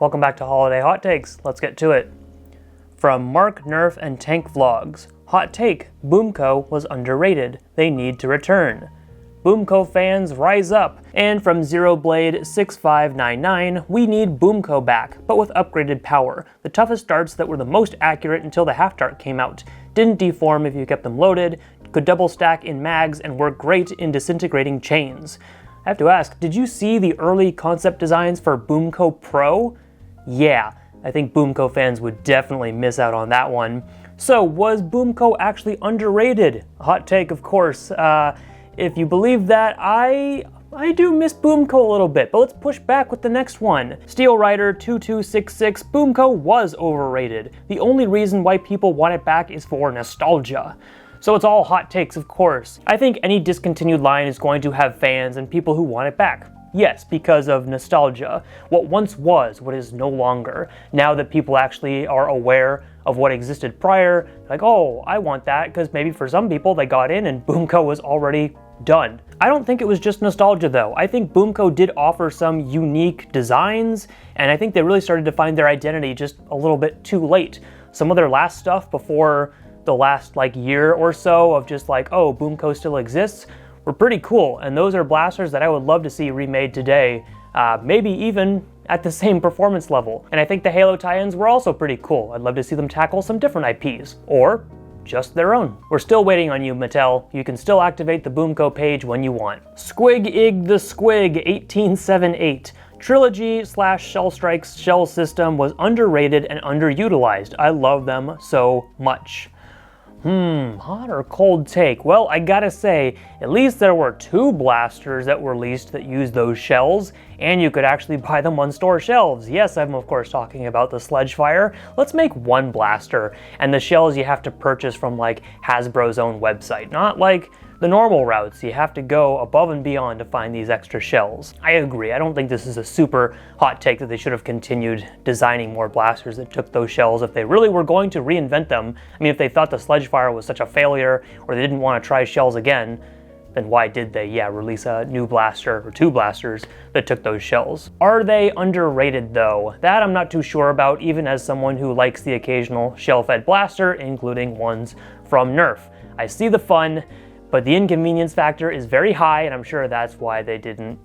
Welcome back to Holiday Hot Takes. Let's get to it. From Mark, Nerf, and Tank Vlogs. Hot take, BoomCo was underrated. They need to return. BoomCo fans rise up. And from ZeroBlade6599, we need BoomCo back, but with upgraded power. The toughest darts that were the most accurate until the half dart came out. Didn't deform if you kept them loaded, could double stack in mags, and work great in disintegrating chains. I have to ask, did you see the early concept designs for BoomCo Pro? Yeah, I think BoomCo fans would definitely miss out on that one. So, was BoomCo actually underrated? Hot take, of course. If you believe that, I do miss BoomCo a little bit, but let's push back with the next one. Steel Rider 2266, BoomCo was overrated. The only reason why people want it back is for nostalgia. So it's all hot takes, of course. I think any discontinued line is going to have fans and people who want it back. Yes, because of nostalgia. What once was, what is no longer. Now that people actually are aware of what existed prior, like, oh, I want that, because maybe for some people they got in and BoomCo was already done. I don't think it was just nostalgia though. I think BoomCo did offer some unique designs, and I think they really started to find their identity just a little bit too late. Some of their last stuff before the last year or so of just oh, BoomCo still exists, were pretty cool, and those are blasters that I would love to see remade today, maybe even at the same performance level. And I think the Halo tie-ins were also pretty cool. I'd love to see them tackle some different IPs, or just their own. We're still waiting on you, Mattel. You can still activate the BoomCo page when you want. Squig the Squig 1878. Trilogy/Shell Strike's shell system was underrated and underutilized. I love them so much. Hot or cold take? Well, I gotta say, at least there were 2 blasters that were released that used those shells, and you could actually buy them on store shelves. Yes, I'm of course talking about the Sledgefire. Let's make 1 blaster, and the shells you have to purchase from Hasbro's own website, not the normal routes. You have to go above and beyond to find these extra shells. I agree, I don't think this is a super hot take that they should have continued designing more blasters that took those shells if they really were going to reinvent them. I mean, if they thought the Sledgefire was such a failure, or they didn't want to try shells again, then why did they, release a new blaster, or 2 blasters, that took those shells? Are they underrated though? That I'm not too sure about, even as someone who likes the occasional shell-fed blaster, including ones from Nerf. I see the fun, but the inconvenience factor is very high, and I'm sure that's why they didn't,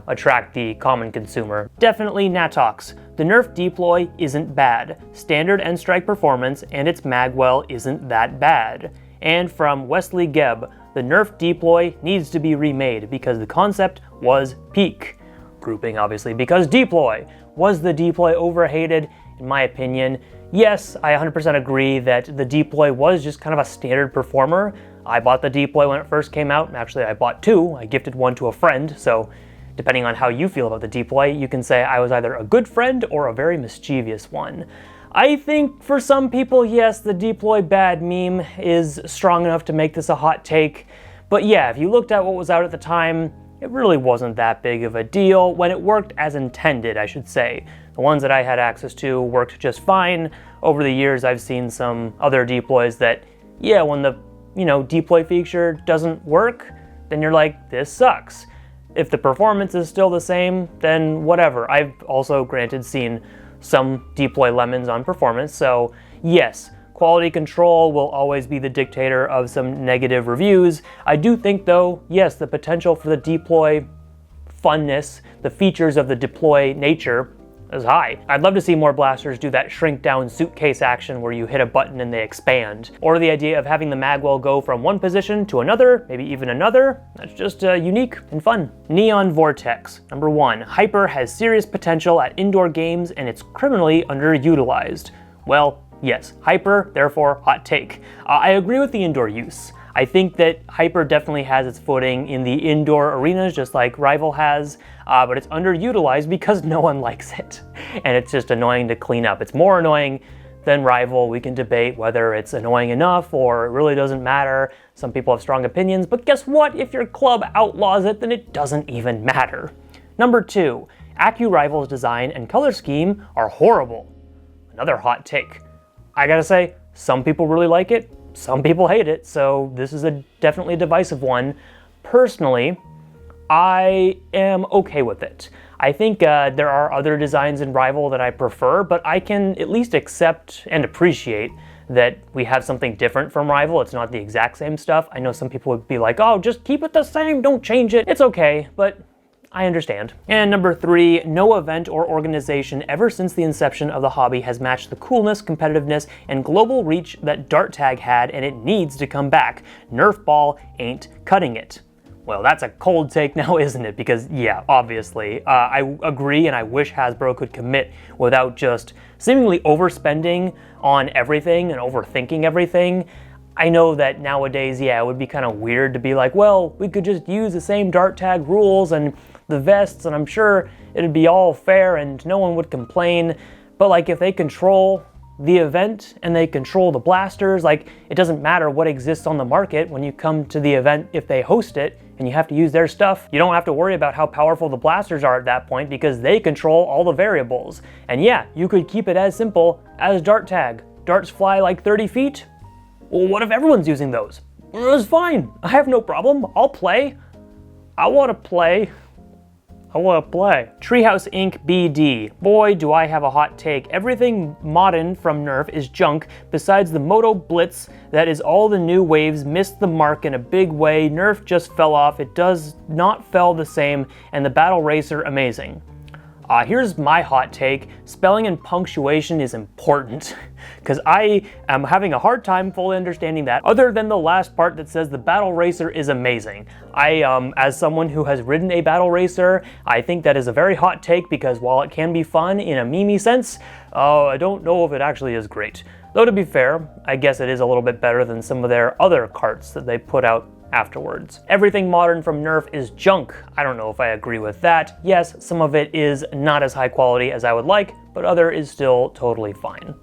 attract the common consumer. Definitely Natox. The Nerf deploy isn't bad. Standard end strike performance and its magwell isn't that bad. And from Wesley Gebb, the Nerf deploy needs to be remade because the concept was peak. Grouping, obviously, because deploy. Was the deploy overhated? In my opinion, yes, I 100% agree that the deploy was just kind of a standard performer. I bought the deploy when it first came out. Actually, I bought 2. I gifted one to a friend, so depending on how you feel about the deploy, you can say I was either a good friend or a very mischievous one. I think for some people, yes, the deploy bad meme is strong enough to make this a hot take. But yeah, if you looked at what was out at the time, it really wasn't that big of a deal when it worked as intended, I should say. The ones that I had access to worked just fine. Over the years, I've seen some other deploys that, when the deploy feature doesn't work, then you're like, this sucks. If the performance is still the same, then whatever. I've also, granted, seen some deploy lemons on performance, so yes, quality control will always be the dictator of some negative reviews. I do think, though, yes, the potential for the deploy funness, the features of the deploy nature, is high. I'd love to see more blasters do that shrink down suitcase action where you hit a button and they expand. Or the idea of having the magwell go from one position to another, maybe even another. That's just unique and fun. Neon Vortex. Number 1, Hyper has serious potential at indoor games and it's criminally underutilized. Well, yes, Hyper, therefore hot take. I agree with the indoor use. I think that Hyper definitely has its footing in the indoor arenas, just like Rival has, but it's underutilized because no one likes it. And it's just annoying to clean up. It's more annoying than Rival. We can debate whether it's annoying enough or it really doesn't matter. Some people have strong opinions, but guess what? If your club outlaws it, then it doesn't even matter. Number 2, AccuRival's design and color scheme are horrible. Another hot take. I gotta say, some people really like it. Some people hate it, so this is definitely a divisive one. Personally, I am okay with it. I think there are other designs in Rival that I prefer, but I can at least accept and appreciate that we have something different from Rival. It's not the exact same stuff. I know some people would be like, oh, just keep it the same, don't change it. It's okay, but I understand. And number 3, no event or organization ever since the inception of the hobby has matched the coolness, competitiveness, and global reach that Dart Tag had, and it needs to come back. Nerf ball ain't cutting it. Well, that's a cold take now, isn't it? Because, yeah, obviously, I agree, and I wish Hasbro could commit without just seemingly overspending on everything and overthinking everything. I know that nowadays, yeah, it would be kind of weird to be like, well, we could just use the same Dart Tag rules and the vests, and I'm sure it'd be all fair and no one would complain. But, like, if they control the event and they control the blasters, like, it doesn't matter what exists on the market when you come to the event. If they host it and you have to use their stuff, you don't have to worry about how powerful the blasters are at that point because they control all the variables. And yeah, you could keep it as simple as Dart Tag. Darts fly like 30 feet. Well, what if everyone's using those? It's fine. I have no problem. I'll play. I want to play. Treehouse Inc. BD. Boy, do I have a hot take. Everything modern from Nerf is junk, besides the Moto Blitz. That is all the new waves missed the mark in a big way. Nerf just fell off. It does not feel the same, and the Battle Racer amazing. Here's my hot take. Spelling and punctuation is important, because I am having a hard time fully understanding that, other than the last part that says the Battle Racer is amazing. As someone who has ridden a Battle Racer, I think that is a very hot take, because while it can be fun in a meme sense, I don't know if it actually is great. Though to be fair, I guess it is a little bit better than some of their other carts that they put out afterwards. Everything modern from Nerf is junk. I don't know if I agree with that. Yes, some of it is not as high quality as I would like, but other is still totally fine.